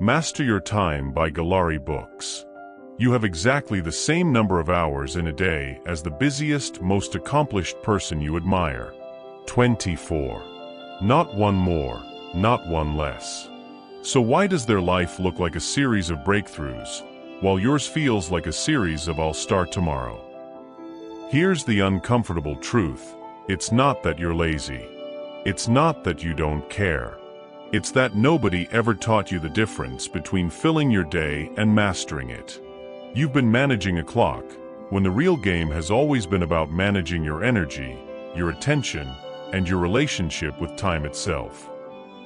Master Your Time by Gollari Books. You have exactly the same number of hours in a day as the busiest, most accomplished person you admire. 24. Not one more, not one less. So why does their life look like a series of breakthroughs, while yours feels like a series of I'll start tomorrow? Here's the uncomfortable truth. It's not that you're lazy. It's not that you don't care. It's that nobody ever taught you the difference between filling your day and mastering it. You've been managing a clock, when the real game has always been about managing your energy, your attention, and your relationship with time itself.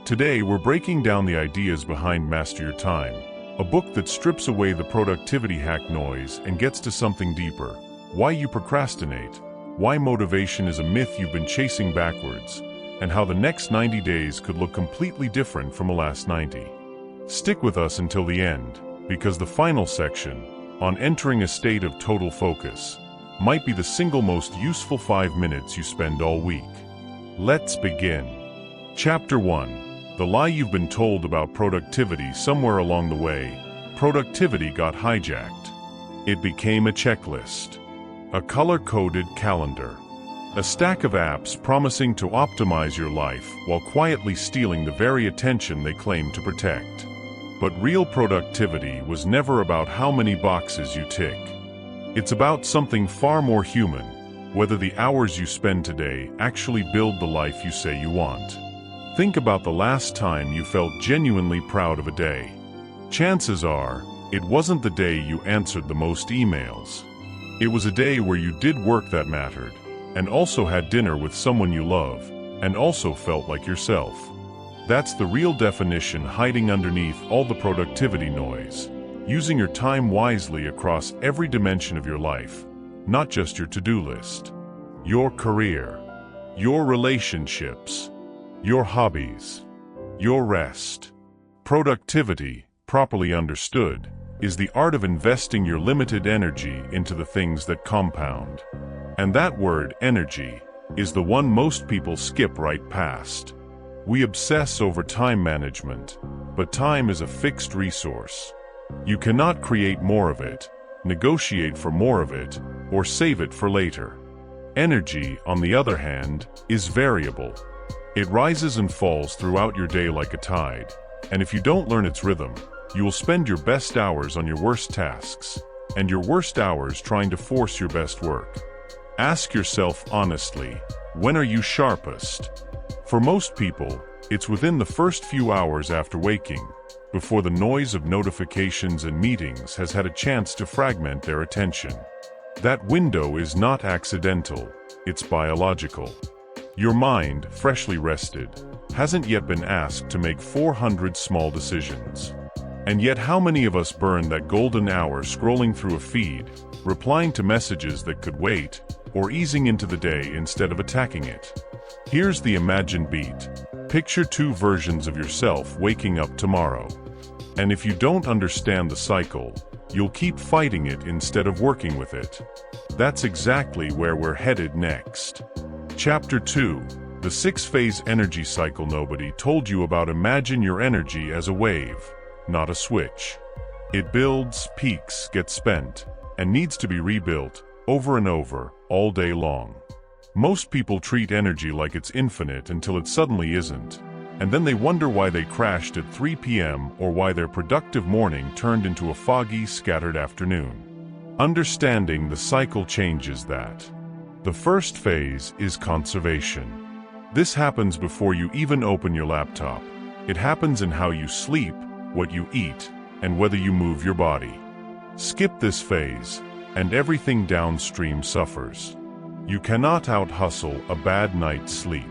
Today we're breaking down the ideas behind Master Your Time, a book that strips away the productivity hack noise and gets to something deeper. Why you procrastinate, why motivation is a myth you've been chasing backwards, and how the next 90 days could look completely different from the last 90. Stick with us until the end, because the final section, on entering a state of total focus, might be the single most useful 5 minutes you spend all week. Let's begin. Chapter 1. The lie you've been told about productivity. Somewhere along the way, productivity got hijacked. It became a checklist, a color-coded calendar, a stack of apps promising to optimize your life while quietly stealing the very attention they claim to protect. But real productivity was never about how many boxes you tick. It's about something far more human, whether the hours you spend today actually build the life you say you want. Think about the last time you felt genuinely proud of a day. Chances are, it wasn't the day you answered the most emails. It was a day where you did work that mattered, and also had dinner with someone you love, and also felt like yourself. That's the real definition hiding underneath all the productivity noise. Using your time wisely across every dimension of your life, not just your to-do list. Your career, your relationships, your hobbies, your rest. Productivity, properly understood, is the art of investing your limited energy into the things that compound. And that word, energy, is the one most people skip right past. We obsess over time management, but time is a fixed resource. You cannot create more of it, negotiate for more of it, or save it for later. Energy, on the other hand, is variable. It rises and falls throughout your day like a tide, and if you don't learn its rhythm, you will spend your best hours on your worst tasks, and your worst hours trying to force your best work. Ask yourself honestly, when are you sharpest? For most people, it's within the first few hours after waking, before the noise of notifications and meetings has had a chance to fragment their attention. That window is not accidental, it's biological. Your mind, freshly rested, hasn't yet been asked to make 400 small decisions. And yet how many of us burn that golden hour scrolling through a feed, replying to messages that could wait, or easing into the day instead of attacking it? Here's the imagined beat. Picture two versions of yourself waking up tomorrow. And if you don't understand the cycle, you'll keep fighting it instead of working with it. That's exactly where we're headed next. Chapter 2. The 6-phase energy cycle. Nobody told you about. Imagine your energy as a wave, not a switch. It builds, peaks, gets spent, and needs to be rebuilt, over and over, all day long. Most people treat energy like it's infinite until it suddenly isn't, and then they wonder why they crashed at 3 p.m. or why their productive morning turned into a foggy, scattered afternoon. Understanding the cycle changes that. The first phase is conservation. This happens before you even open your laptop. It happens in how you sleep, what you eat, and whether you move your body. Skip this phase, and everything downstream suffers. You cannot out-hustle a bad night's sleep.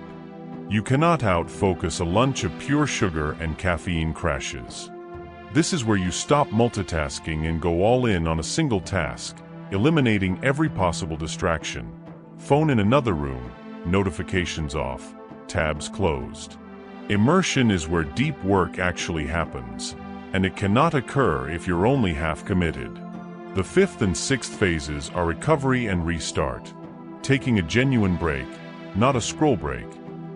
You cannot out-focus a lunch of pure sugar and caffeine crashes. This is where you stop multitasking and go all in on a single task, eliminating every possible distraction. Phone in another room, notifications off, tabs closed. Immersion is where deep work actually happens, and it cannot occur if you're only half committed. The 5th and 6th phases are recovery and restart. Taking a genuine break, not a scroll break,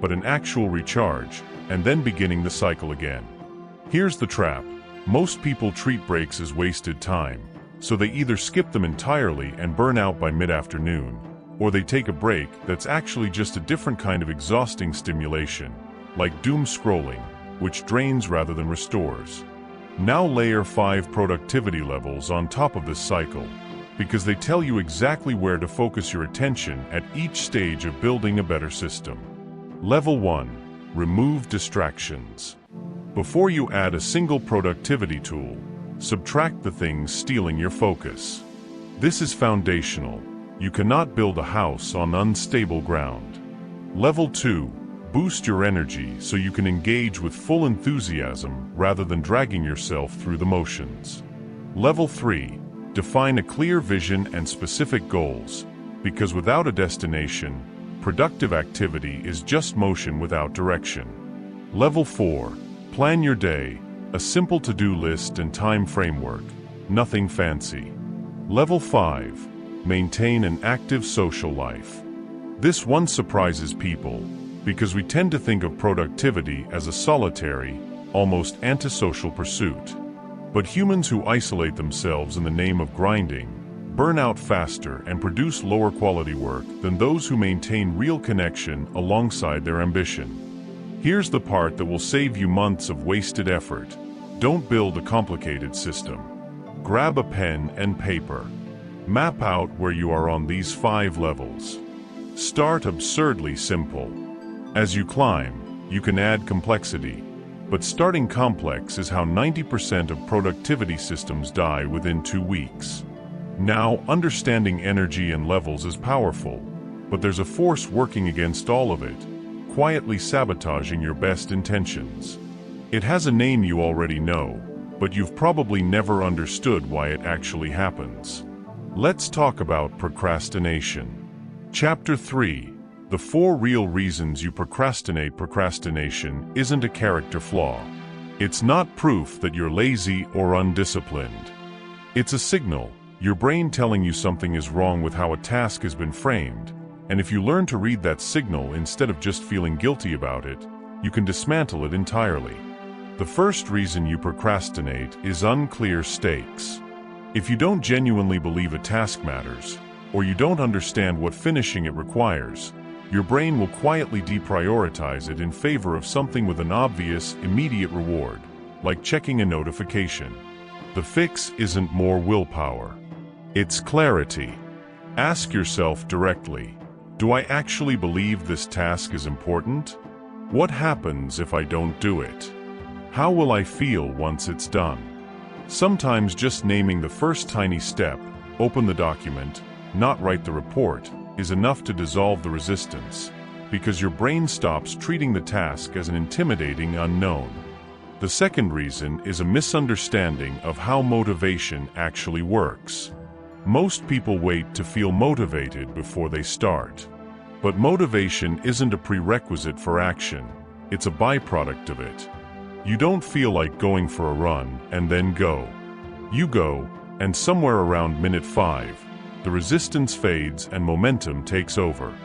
but an actual recharge, and then beginning the cycle again. Here's the trap. Most people treat breaks as wasted time, so they either skip them entirely and burn out by mid-afternoon, or they take a break that's actually just a different kind of exhausting stimulation, like doom scrolling, which drains rather than restores. Now layer 5 productivity levels on top of this cycle, because they tell you exactly where to focus your attention at each stage of building a better system. Level 1. Remove distractions. Before you add a single productivity tool, subtract the things stealing your focus. This is foundational. You cannot build a house on unstable ground. Level 2. Boost your energy so you can engage with full enthusiasm rather than dragging yourself through the motions. Level 3. Define a clear vision and specific goals, because without a destination, productive activity is just motion without direction. Level 4. Plan your day, a simple to-do list and time framework, nothing fancy. Level 5. Maintain an active social life. This one surprises people, because we tend to think of productivity as a solitary, almost antisocial pursuit. But humans who isolate themselves in the name of grinding burn out faster and produce lower quality work than those who maintain real connection alongside their ambition. Here's the part that will save you months of wasted effort. Don't build a complicated system. Grab a pen and paper. Map out where you are on these 5 levels. Start absurdly simple. As you climb, you can add complexity, but starting complex is how 90% of productivity systems die within 2 weeks. Now, understanding energy and levels is powerful, but there's a force working against all of it, quietly sabotaging your best intentions. It has a name you already know, but you've probably never understood why it actually happens. Let's talk about procrastination. Chapter 3. The 4 real reasons you procrastinate. Procrastination isn't a character flaw. It's not proof that you're lazy or undisciplined. It's a signal, your brain telling you something is wrong with how a task has been framed, and if you learn to read that signal instead of just feeling guilty about it, you can dismantle it entirely. The first reason you procrastinate is unclear stakes. If you don't genuinely believe a task matters, or you don't understand what finishing it requires, your brain will quietly deprioritize it in favor of something with an obvious, immediate reward, like checking a notification. The fix isn't more willpower. It's clarity. Ask yourself directly, do I actually believe this task is important? What happens if I don't do it? How will I feel once it's done? Sometimes just naming the first tiny step, open the document, not write the report, is enough to dissolve the resistance, because your brain stops treating the task as an intimidating unknown. The second reason is a misunderstanding of how motivation actually works. Most people wait to feel motivated before they start. But motivation isn't a prerequisite for action, it's a byproduct of it. You don't feel like going for a run and then go. You go, and somewhere around minute 5, the resistance fades and momentum takes over.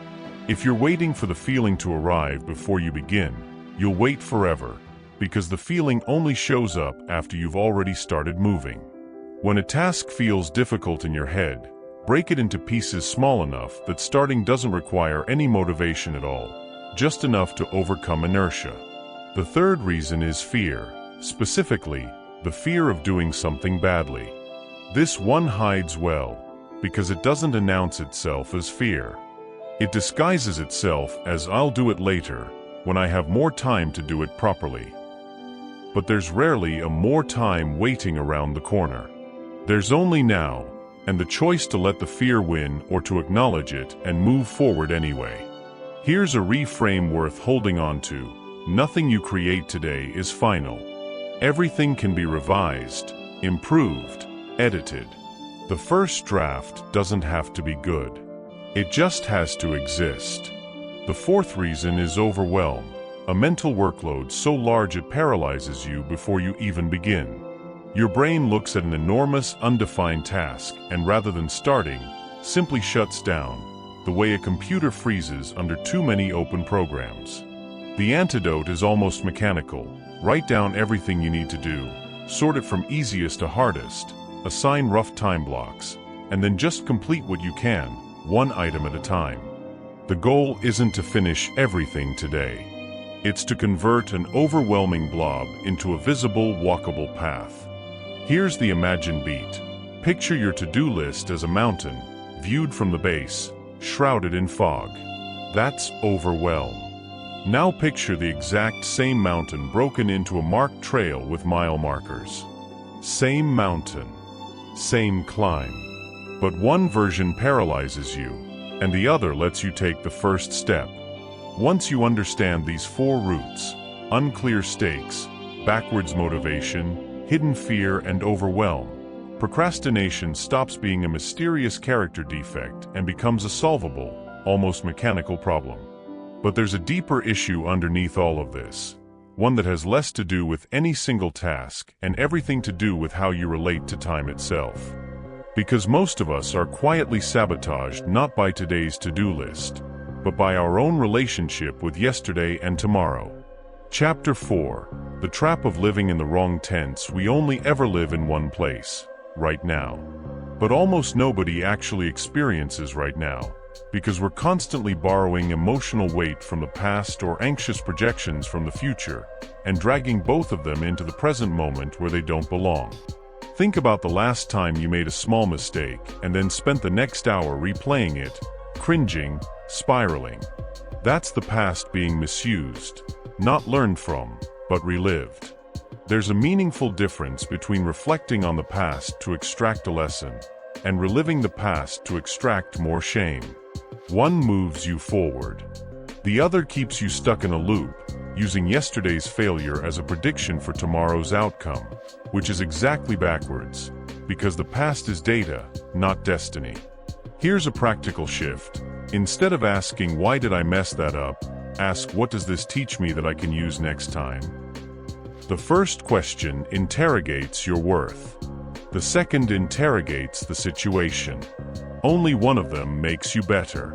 If you're waiting for the feeling to arrive before you begin, you'll wait forever, because the feeling only shows up after you've already started moving. When a task feels difficult in your head, break it into pieces small enough that starting doesn't require any motivation at all, just enough to overcome inertia. The third reason is fear, specifically, the fear of doing something badly. This one hides well, because it doesn't announce itself as fear. It disguises itself as I'll do it later, when I have more time to do it properly. But there's rarely a more time waiting around the corner. There's only now, and the choice to let the fear win or to acknowledge it and move forward anyway. Here's a reframe worth holding on to. Nothing you create today is final. Everything can be revised, improved, edited. The first draft doesn't have to be good. It just has to exist. The fourth reason is overwhelm, a mental workload so large it paralyzes you before you even begin. Your brain looks at an enormous, undefined task and rather than starting, simply shuts down, the way a computer freezes under too many open programs. The antidote is almost mechanical. Write down everything you need to do, Sort it from easiest to hardest, assign rough time blocks, and then just complete what you can, one item at a time. The goal isn't to finish everything today. It's to convert an overwhelming blob into a visible, walkable path. Here's the imagined beat. Picture your to-do list as a mountain, viewed from the base, shrouded in fog. That's overwhelm. Now picture the exact same mountain broken into a marked trail with mile markers. Same mountain, same climb. But one version paralyzes you, and the other lets you take the first step. Once you understand these four routes, unclear stakes, backwards motivation, hidden fear, and overwhelm, procrastination stops being a mysterious character defect and becomes a solvable, almost mechanical problem. But there's a deeper issue underneath all of this, one that has less to do with any single task and everything to do with how you relate to time itself. Because most of us are quietly sabotaged not by today's to-do list, but by our own relationship with yesterday and tomorrow. Chapter 4: The Trap of Living in the Wrong Tense. We only ever live in one place, right now. But almost nobody actually experiences right now, because we're constantly borrowing emotional weight from the past or anxious projections from the future, and dragging both of them into the present moment where they don't belong. Think about the last time you made a small mistake and then spent the next hour replaying it, cringing, spiraling. That's the past being misused, not learned from, but relived. There's a meaningful difference between reflecting on the past to extract a lesson, and reliving the past to extract more shame. One moves you forward. The other keeps you stuck in a loop, using yesterday's failure as a prediction for tomorrow's outcome, which is exactly backwards, because the past is data, not destiny. Here's a practical shift. Instead of asking, "Why did I mess that up?" ask, "What does this teach me that I can use next time?" The first question interrogates your worth. The second interrogates the situation. Only one of them makes you better.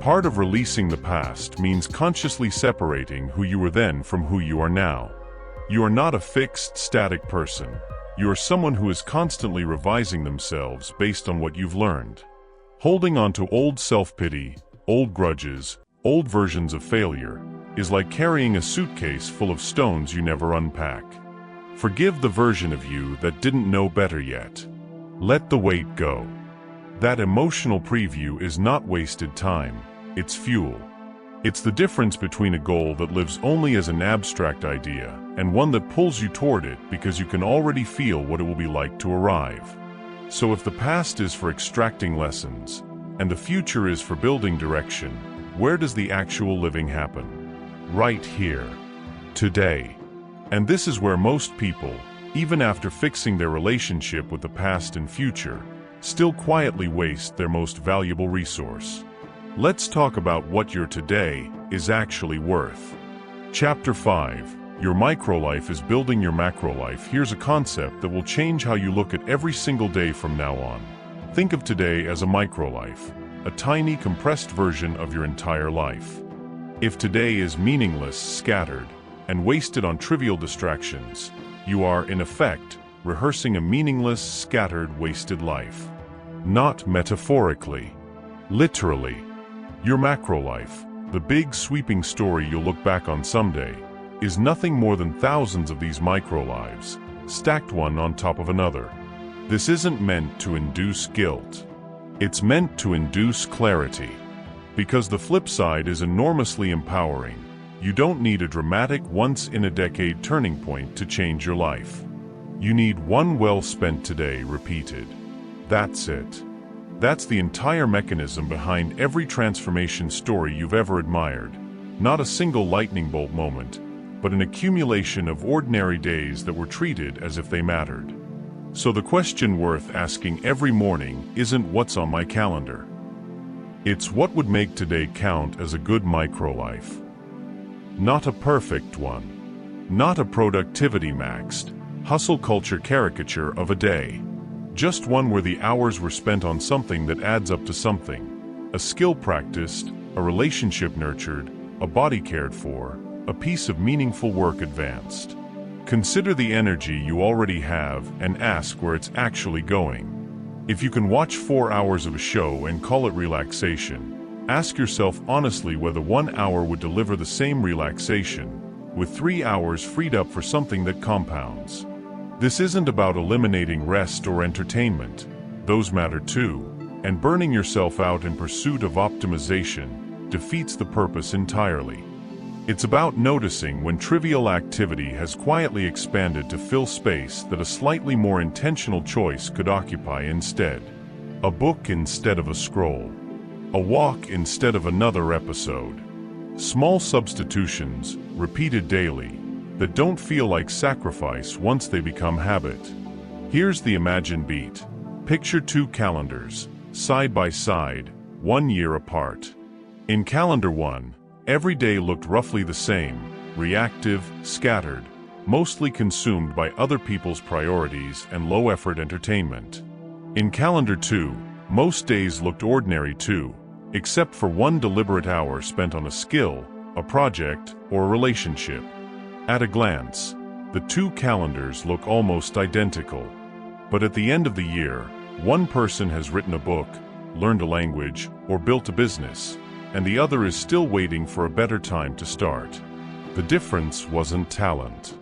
Part of releasing the past means consciously separating who you were then from who you are now. You are not a fixed, static person. You are someone who is constantly revising themselves based on what you've learned. Holding on to old self-pity, old grudges, old versions of failure, is like carrying a suitcase full of stones you never unpack. Forgive the version of you that didn't know better yet. Let the weight go. That emotional preview is not wasted time, it's fuel. It's the difference between a goal that lives only as an abstract idea and one that pulls you toward it because you can already feel what it will be like to arrive. So if the past is for extracting lessons, and the future is for building direction, where does the actual living happen? Right here. Today. And this is where most people, even after fixing their relationship with the past and future, still quietly waste their most valuable resource. Let's talk about what your today is actually worth. Chapter 5: Your microlife is building your macrolife. Here's a concept that will change how you look at every single day from now on. Think of today as a microlife, a tiny compressed version of your entire life. If today is meaningless, scattered, and wasted on trivial distractions, you are, in effect, rehearsing a meaningless, scattered, wasted life. Not metaphorically. Literally. Your macrolife, the big sweeping story you'll look back on someday, is nothing more than thousands of these microlives, stacked one on top of another. This isn't meant to induce guilt. It's meant to induce clarity. Because the flip side is enormously empowering. You don't need a dramatic once-in-a-decade turning point to change your life. You need one well-spent today repeated. That's it. That's the entire mechanism behind every transformation story you've ever admired. Not a single lightning bolt moment, but an accumulation of ordinary days that were treated as if they mattered. So the question worth asking every morning isn't what's on my calendar. It's what would make today count as a good microlife. Not a perfect one. Not a productivity-maxed, hustle culture caricature of a day. Just one where the hours were spent on something that adds up to something. A skill practiced, a relationship nurtured, a body cared for, a piece of meaningful work advanced. Consider the energy you already have and ask where it's actually going. If you can watch 4 hours of a show and call it relaxation, ask yourself honestly whether 1 hour would deliver the same relaxation, with 3 hours freed up for something that compounds. This isn't about eliminating rest or entertainment. Those matter too, and burning yourself out in pursuit of optimization defeats the purpose entirely. It's about noticing when trivial activity has quietly expanded to fill space that a slightly more intentional choice could occupy instead. A book instead of a scroll. A walk instead of another episode. Small substitutions, repeated daily, that don't feel like sacrifice once they become habit. Here's the imagined beat. Picture 2 calendars, side by side, 1 year apart. In calendar 1, every day looked roughly the same, reactive, scattered, mostly consumed by other people's priorities and low-effort entertainment. In calendar 2, most days looked ordinary too, except for 1 deliberate hour spent on a skill, a project, or a relationship. At a glance, the 2 calendars look almost identical. But at the end of the year, one person has written a book, learned a language, or built a business, and the other is still waiting for a better time to start. The difference wasn't talent.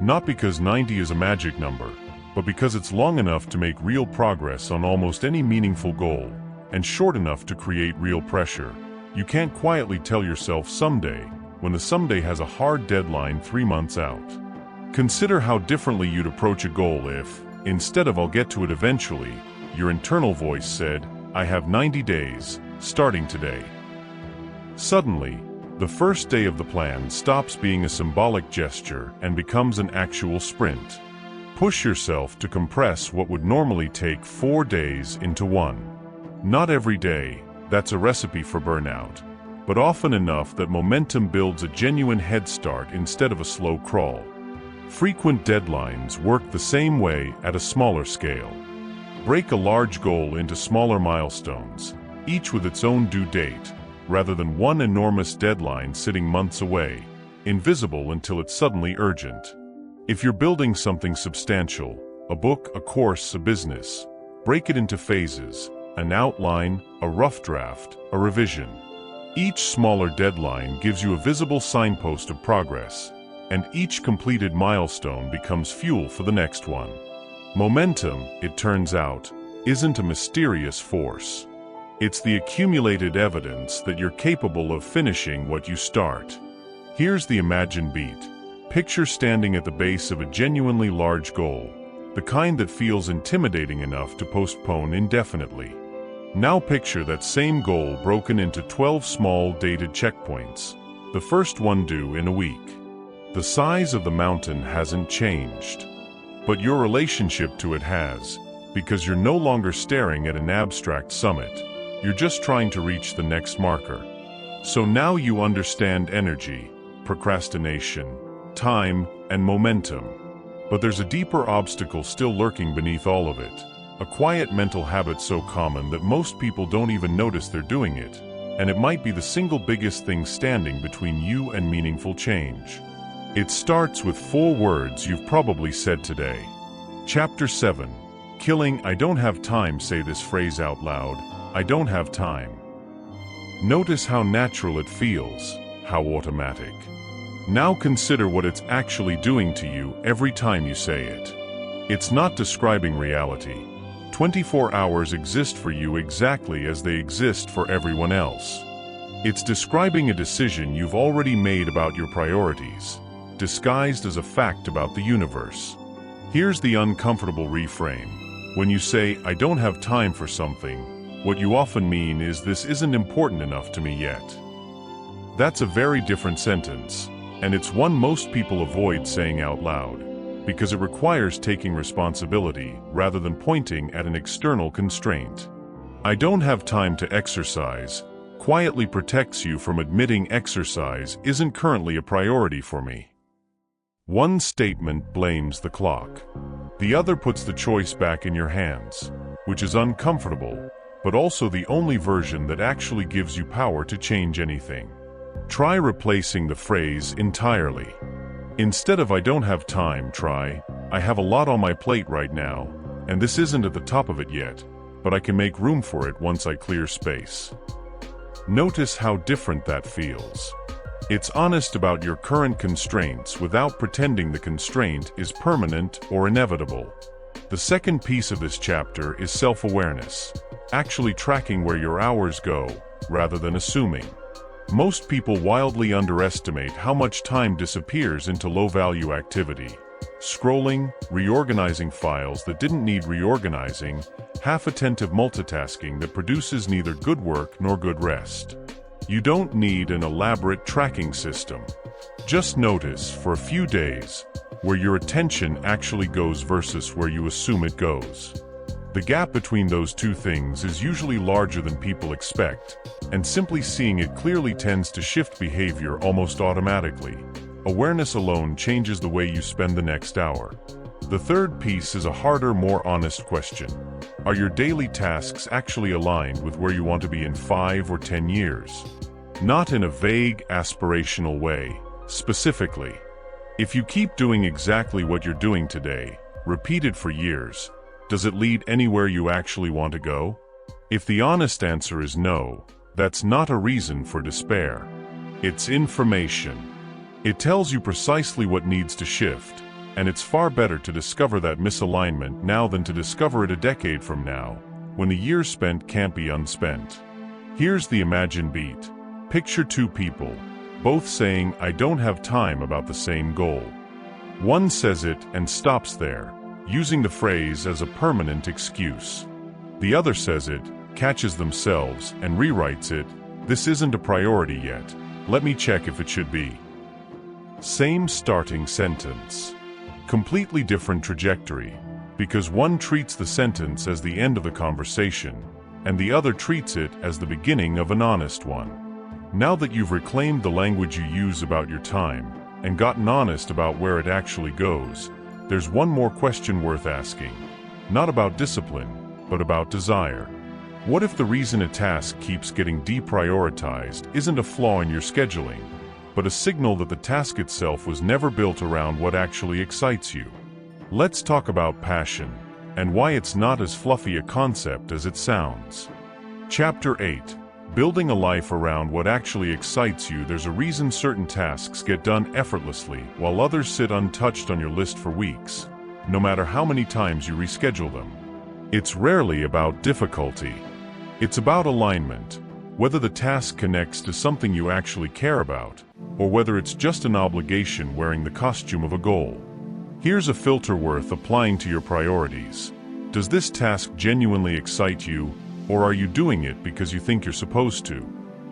Not because 90 is a magic number, but because it's long enough to make real progress on almost any meaningful goal, and short enough to create real pressure. You can't quietly tell yourself someday, when the someday has a hard deadline 3 months out. Consider how differently you'd approach a goal if, instead of "I'll get to it eventually," your internal voice said, "I have 90 days, starting today." Suddenly, the first day of the plan stops being a symbolic gesture and becomes an actual sprint. Push yourself to compress what would normally take 4 days into 1. Not every day, that's a recipe for burnout, but often enough that momentum builds a genuine head start instead of a slow crawl. Frequent deadlines work the same way at a smaller scale. Break a large goal into smaller milestones, each with its own due date, rather than one enormous deadline sitting months away, invisible until it's suddenly urgent. If you're building something substantial, a book, a course, a business, break it into phases, an outline, a rough draft, a revision. Each smaller deadline gives you a visible signpost of progress, and each completed milestone becomes fuel for the next one. Momentum, it turns out, isn't a mysterious force. It's the accumulated evidence that you're capable of finishing what you start. Here's the imagined beat. Picture standing at the base of a genuinely large goal, the kind that feels intimidating enough to postpone indefinitely. Now picture that same goal broken into 12 small, dated checkpoints, the first one due in a week. The size of the mountain hasn't changed, but your relationship to it has, because you're no longer staring at an abstract summit. You're just trying to reach the next marker. So now you understand energy, procrastination, time, and momentum. But there's a deeper obstacle still lurking beneath all of it. A quiet mental habit so common that most people don't even notice they're doing it. And it might be the single biggest thing standing between you and meaningful change. It starts with 4 words you've probably said today. Chapter 7. Killing I don't have time. Say this phrase out loud. I don't have time. Notice how natural it feels, how automatic. Now consider what it's actually doing to you every time you say it. It's not describing reality. 24 hours exist for you exactly as they exist for everyone else. It's describing a decision you've already made about your priorities, disguised as a fact about the universe. Here's the uncomfortable reframe. When you say, "I don't have time for something," what you often mean is, "This isn't important enough to me yet." That's a very different sentence, and it's one most people avoid saying out loud, because it requires taking responsibility rather than pointing at an external constraint. "I don't have time to exercise" quietly protects you from admitting exercise isn't currently a priority for me. One statement blames the clock. The other puts the choice back in your hands, which is uncomfortable, but also the only version that actually gives you power to change anything. Try replacing the phrase entirely. Instead of "I don't have time," try "I have a lot on my plate right now, and this isn't at the top of it yet, but I can make room for it once I clear space." Notice how different that feels. It's honest about your current constraints without pretending the constraint is permanent or inevitable. The second piece of this chapter is self-awareness, actually tracking where your hours go, rather than assuming. Most people wildly underestimate how much time disappears into low-value activity. Scrolling, reorganizing files that didn't need reorganizing, half-attentive multitasking that produces neither good work nor good rest. You don't need an elaborate tracking system. Just notice, for a few days, where your attention actually goes versus where you assume it goes. The gap between those two things is usually larger than people expect, and simply seeing it clearly tends to shift behavior almost automatically. Awareness alone changes the way you spend the next hour. The third piece is a harder, more honest question. Are your daily tasks actually aligned with where you want to be in 5 or 10 years? Not in a vague, aspirational way. Specifically, if you keep doing exactly what you're doing today, repeated for years, does it lead anywhere you actually want to go? If the honest answer is no, that's not a reason for despair. It's information. It tells you precisely what needs to shift, and it's far better to discover that misalignment now than to discover it a decade from now, when the years spent can't be unspent. Here's the imagined beat. Picture two people, both saying "I don't have time" about the same goal. One says it and stops there, using the phrase as a permanent excuse. The other says it, catches themselves, and rewrites it, "This isn't a priority yet. Let me check if it should be." Same starting sentence. Completely different trajectory, because one treats the sentence as the end of the conversation, and the other treats it as the beginning of an honest one. Now that you've reclaimed the language you use about your time, and gotten honest about where it actually goes, there's one more question worth asking. Not about discipline, but about desire. What if the reason a task keeps getting deprioritized isn't a flaw in your scheduling, but a signal that the task itself was never built around what actually excites you? Let's talk about passion, and why it's not as fluffy a concept as it sounds. Chapter 8. Building a life around what actually excites you. There's a reason certain tasks get done effortlessly, while others sit untouched on your list for weeks, no matter how many times you reschedule them. It's rarely about difficulty. It's about alignment, whether the task connects to something you actually care about, or whether it's just an obligation wearing the costume of a goal. Here's a filter worth applying to your priorities. Does this task genuinely excite you, or are you doing it because you think you're supposed to?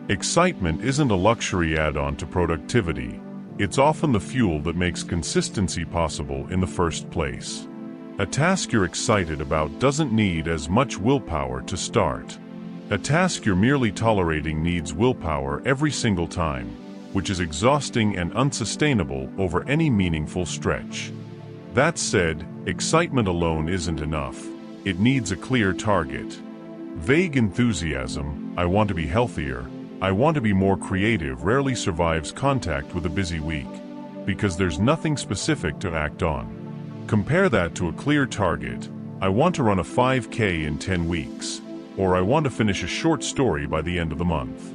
Excitement isn't a luxury add-on to productivity. It's often the fuel that makes consistency possible in the first place. A task you're excited about doesn't need as much willpower to start. A task you're merely tolerating needs willpower every single time, which is exhausting and unsustainable over any meaningful stretch. That said, excitement alone isn't enough. It needs a clear target. Vague enthusiasm, "I want to be healthier, I want to be more creative," rarely survives contact with a busy week, because there's nothing specific to act on. Compare that to a clear target. "I want to run a 5K in 10 weeks, or I want to finish a short story by the end of the month."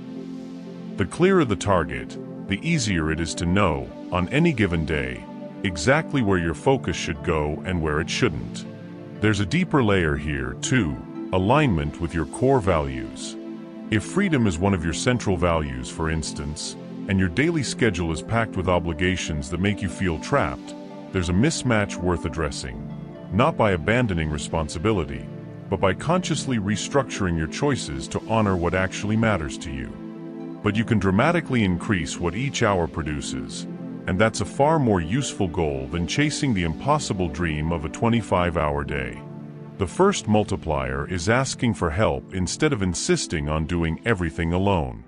The clearer the target, the easier it is to know, on any given day, exactly where your focus should go and where it shouldn't. There's a deeper layer here, too. Alignment with your core values. If freedom is one of your central values, for instance, and your daily schedule is packed with obligations that make you feel trapped, there's a mismatch worth addressing. Not by abandoning responsibility, but by consciously restructuring your choices to honor what actually matters to you. But you can dramatically increase what each hour produces, and that's a far more useful goal than chasing the impossible dream of a 25-hour day. The first multiplier is asking for help instead of insisting on doing everything alone.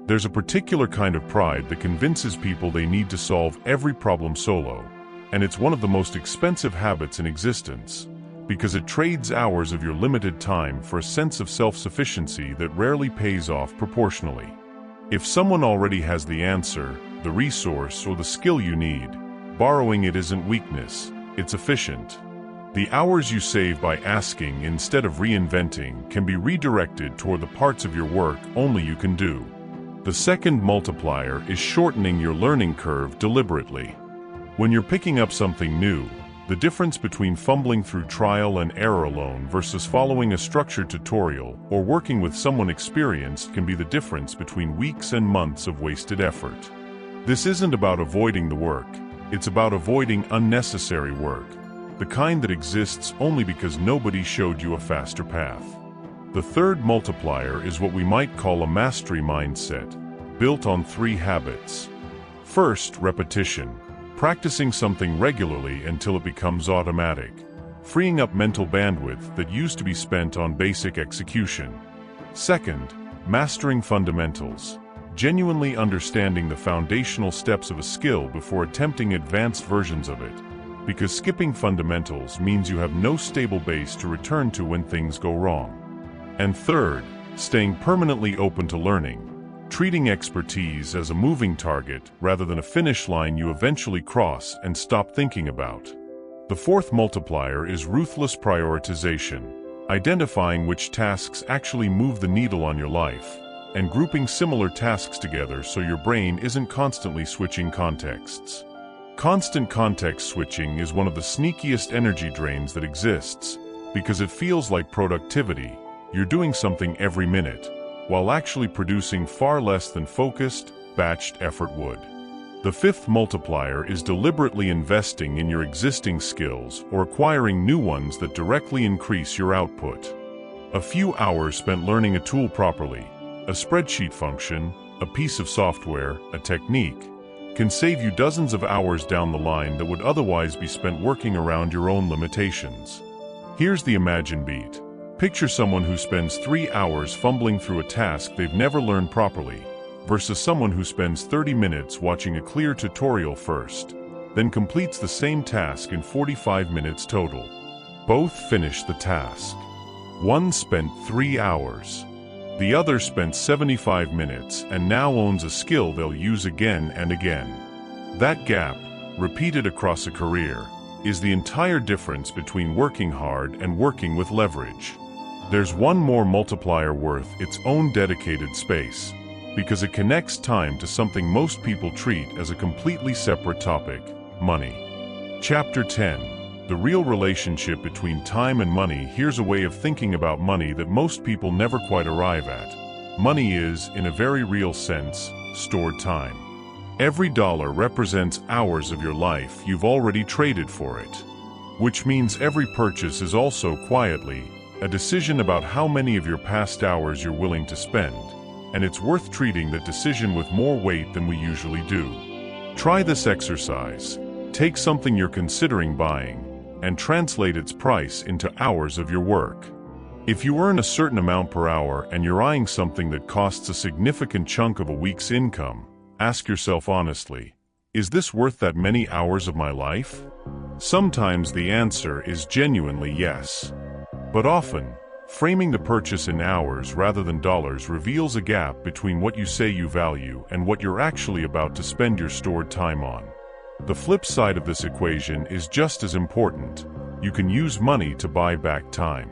There's a particular kind of pride that convinces people they need to solve every problem solo, and it's one of the most expensive habits in existence, because it trades hours of your limited time for a sense of self-sufficiency that rarely pays off proportionally. If someone already has the answer, the resource, or the skill you need, Borrowing it isn't weakness, it's efficient. The hours you save by asking instead of reinventing can be redirected toward the parts of your work only you can do. The second multiplier is shortening your learning curve deliberately. When you're picking up something new, the difference between fumbling through trial and error alone versus following a structured tutorial or working with someone experienced can be the difference between weeks and months of wasted effort. This isn't about avoiding the work, it's about avoiding unnecessary work, the kind that exists only because nobody showed you a faster path. The third multiplier is what we might call a mastery mindset, built on 3 habits. First, repetition. Practicing something regularly until it becomes automatic, freeing up mental bandwidth that used to be spent on basic execution. Second, mastering fundamentals. Genuinely understanding the foundational steps of a skill before attempting advanced versions of it, because skipping fundamentals means you have no stable base to return to when things go wrong. And third, staying permanently open to learning, treating expertise as a moving target rather than a finish line you eventually cross and stop thinking about. The fourth multiplier is ruthless prioritization, identifying which tasks actually move the needle on your life, and grouping similar tasks together so your brain isn't constantly switching contexts. Constant context switching is one of the sneakiest energy drains that exists, because it feels like productivity. You're doing something every minute, while actually producing far less than focused, batched effort would. The fifth multiplier is deliberately investing in your existing skills or acquiring new ones that directly increase your output. A few hours spent learning a tool properly, a spreadsheet function, a piece of software, a technique, can save you dozens of hours down the line that would otherwise be spent working around your own limitations. Here's the imagine beat. Picture someone who spends 3 hours fumbling through a task they've never learned properly, versus someone who spends 30 minutes watching a clear tutorial first, then completes the same task in 45 minutes total. Both finish the task. One spent 3 hours. The other spent 75 minutes and now owns a skill they'll use again and again. That gap, repeated across a career, is the entire difference between working hard and working with leverage. There's one more multiplier worth its own dedicated space, because it connects time to something most people treat as a completely separate topic: money. Chapter 10. The real relationship between time and money. Here's a way of thinking about money that most people never quite arrive at. Money is, in a very real sense, stored time. Every dollar represents hours of your life you've already traded for it. Which means every purchase is also quietly a decision about how many of your past hours you're willing to spend, and it's worth treating that decision with more weight than we usually do. Try this exercise. Take something you're considering buying and translate its price into hours of your work. If you earn a certain amount per hour and you're eyeing something that costs a significant chunk of a week's income, ask yourself honestly, is this worth that many hours of my life? Sometimes the answer is genuinely yes. But often, framing the purchase in hours rather than dollars reveals a gap between what you say you value and what you're actually about to spend your stored time on. The flip side of this equation is just as important. You can use money to buy back time.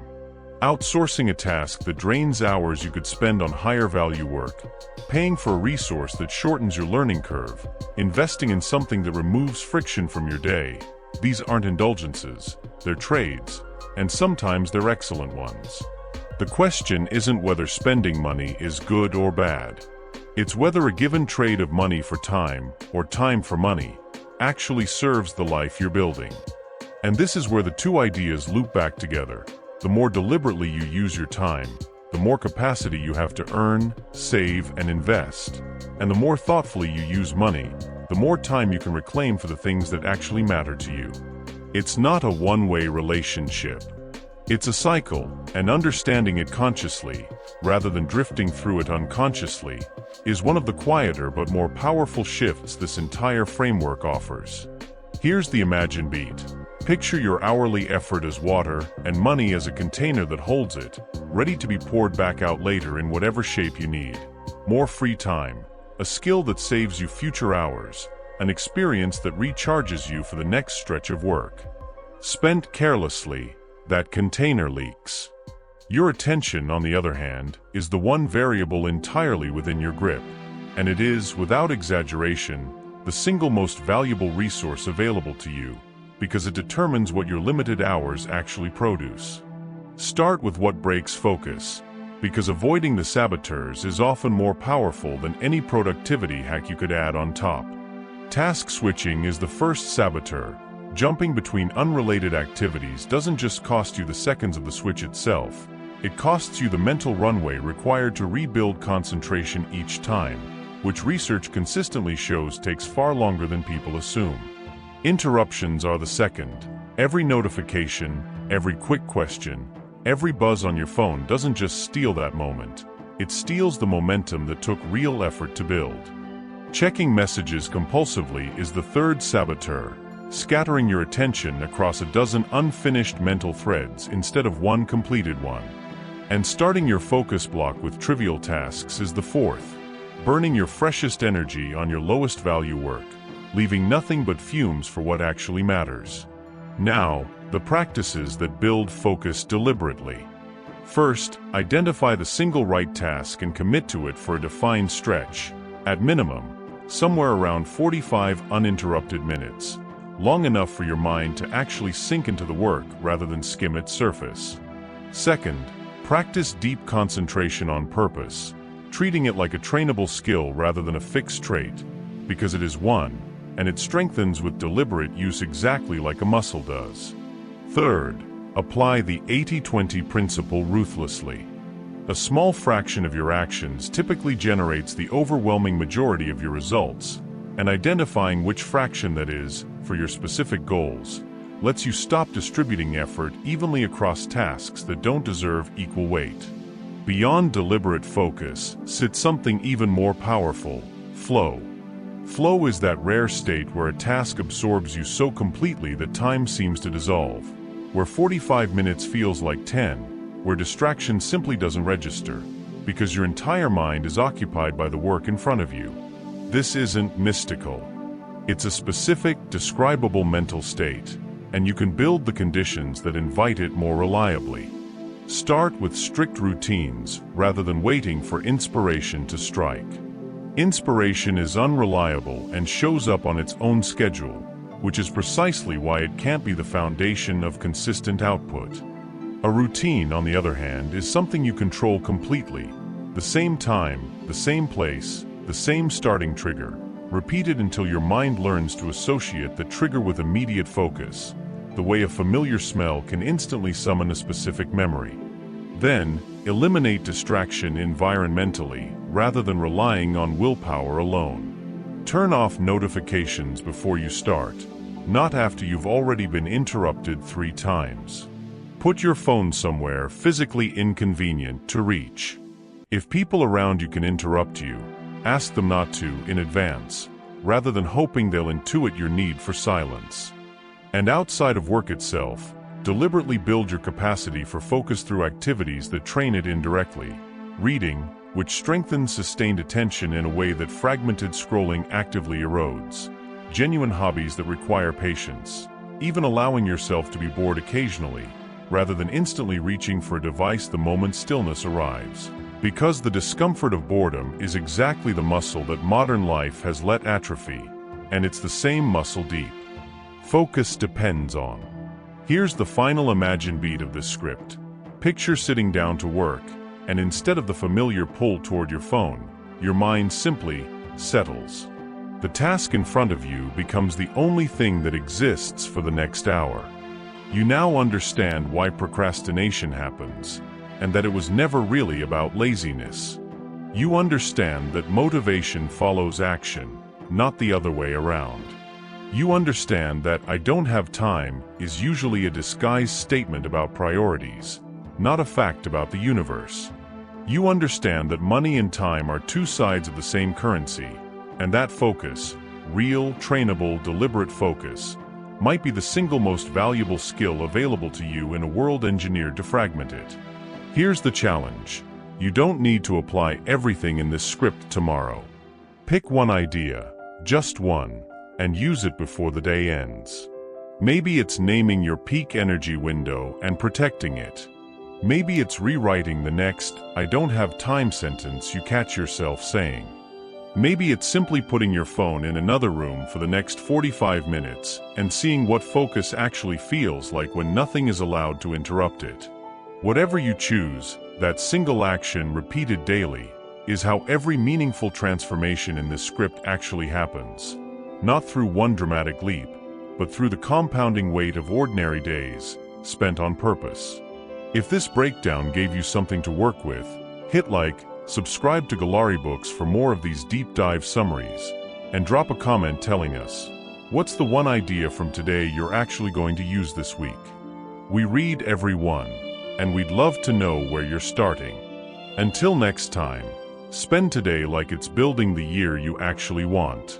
Outsourcing a task that drains hours you could spend on higher value work, paying for a resource that shortens your learning curve, investing in something that removes friction from your day. These aren't indulgences, they're trades, and sometimes they're excellent ones. The question isn't whether spending money is good or bad. It's whether a given trade of money for time, or time for money, actually serves the life you're building. And this is where the two ideas loop back together. The more deliberately you use your time, the more capacity you have to earn, save, and invest. And the more thoughtfully you use money, the more time you can reclaim for the things that actually matter to you. It's not a one-way relationship. It's a cycle, and understanding it consciously, rather than drifting through it unconsciously, is one of the quieter but more powerful shifts this entire framework offers. Here's the imagine beat. Picture your hourly effort as water, and money as a container that holds it, ready to be poured back out later in whatever shape you need. More free time, a skill that saves you future hours, an experience that recharges you for the next stretch of work. Spent carelessly, that container leaks. Your attention, on the other hand, is the one variable entirely within your grip, and it is, without exaggeration, the single most valuable resource available to you, because it determines what your limited hours actually produce. Start with what breaks focus, because avoiding the saboteurs is often more powerful than any productivity hack you could add on top. Task switching is the first saboteur. Jumping between unrelated activities doesn't just cost you the seconds of the switch itself, it costs you the mental runway required to rebuild concentration each time, which research consistently shows takes far longer than people assume. Interruptions are the second. Every notification, every quick question, every buzz on your phone doesn't just steal that moment, it steals the momentum that took real effort to build. Checking messages compulsively is the third saboteur, scattering your attention across a dozen unfinished mental threads instead of one completed one. And starting your focus block with trivial tasks is the fourth, burning your freshest energy on your lowest value work, leaving nothing but fumes for what actually matters. Now, the practices that build focus deliberately. First, identify the single right task and commit to it for a defined stretch, at minimum, somewhere around 45 uninterrupted minutes, long enough for your mind to actually sink into the work rather than skim its surface. Second, practice deep concentration on purpose, treating it like a trainable skill rather than a fixed trait, because it is one, and it strengthens with deliberate use exactly like a muscle does. Third, apply the 80-20 principle ruthlessly. A small fraction of your actions typically generates the overwhelming majority of your results, and identifying which fraction that is, for your specific goals, lets you stop distributing effort evenly across tasks that don't deserve equal weight. Beyond deliberate focus sits something even more powerful: flow. Flow is that rare state where a task absorbs you so completely that time seems to dissolve, where 45 minutes feels like 10, where distraction simply doesn't register, because your entire mind is occupied by the work in front of you. This isn't mystical. It's a specific, describable mental state, and you can build the conditions that invite it more reliably. Start with strict routines rather than waiting for inspiration to strike. Inspiration is unreliable and shows up on its own schedule, which is precisely why it can't be the foundation of consistent output. A routine, on the other hand, is something you control completely. The same time, the same place, the same starting trigger, repeated until your mind learns to associate the trigger with immediate focus, the way a familiar smell can instantly summon a specific memory. Then, eliminate distraction environmentally rather than relying on willpower alone. Turn off notifications before you start, not after you've already been interrupted 3 times. Put your phone somewhere physically inconvenient to reach. If people around you can interrupt you, ask them not to in advance, rather than hoping they'll intuit your need for silence. And outside of work itself, deliberately build your capacity for focus through activities that train it indirectly. Reading, which strengthens sustained attention in a way that fragmented scrolling actively erodes. Genuine hobbies that require patience. Even allowing yourself to be bored occasionally, rather than instantly reaching for a device the moment stillness arrives. Because the discomfort of boredom is exactly the muscle that modern life has let atrophy, and it's the same muscle deep focus depends on. Here's the final imagine beat of this script. Picture sitting down to work, and instead of the familiar pull toward your phone, your mind simply settles. The task in front of you becomes the only thing that exists for the next hour. You now understand why procrastination happens, and that it was never really about laziness. You understand that motivation follows action, not the other way around. You understand that "I don't have time" is usually a disguised statement about priorities, not a fact about the universe. You understand that money and time are 2 sides of the same currency, and that focus, real, trainable, deliberate focus, might be the single most valuable skill available to you in a world engineered to fragment it. Here's the challenge. You don't need to apply everything in this script tomorrow. Pick one idea, just one, and use it before the day ends. Maybe it's naming your peak energy window and protecting it. Maybe it's rewriting the next "I don't have time" sentence you catch yourself saying. Maybe it's simply putting your phone in another room for the next 45 minutes and seeing what focus actually feels like when nothing is allowed to interrupt it. Whatever you choose, that single action repeated daily is how every meaningful transformation in this script actually happens. Not through one dramatic leap, but through the compounding weight of ordinary days spent on purpose. If this breakdown gave you something to work with, hit like, subscribe to Gollari Books for more of these deep dive summaries, and drop a comment telling us, what's the one idea from today you're actually going to use this week? We read every one, and we'd love to know where you're starting. Until next time, spend today like it's building the year you actually want.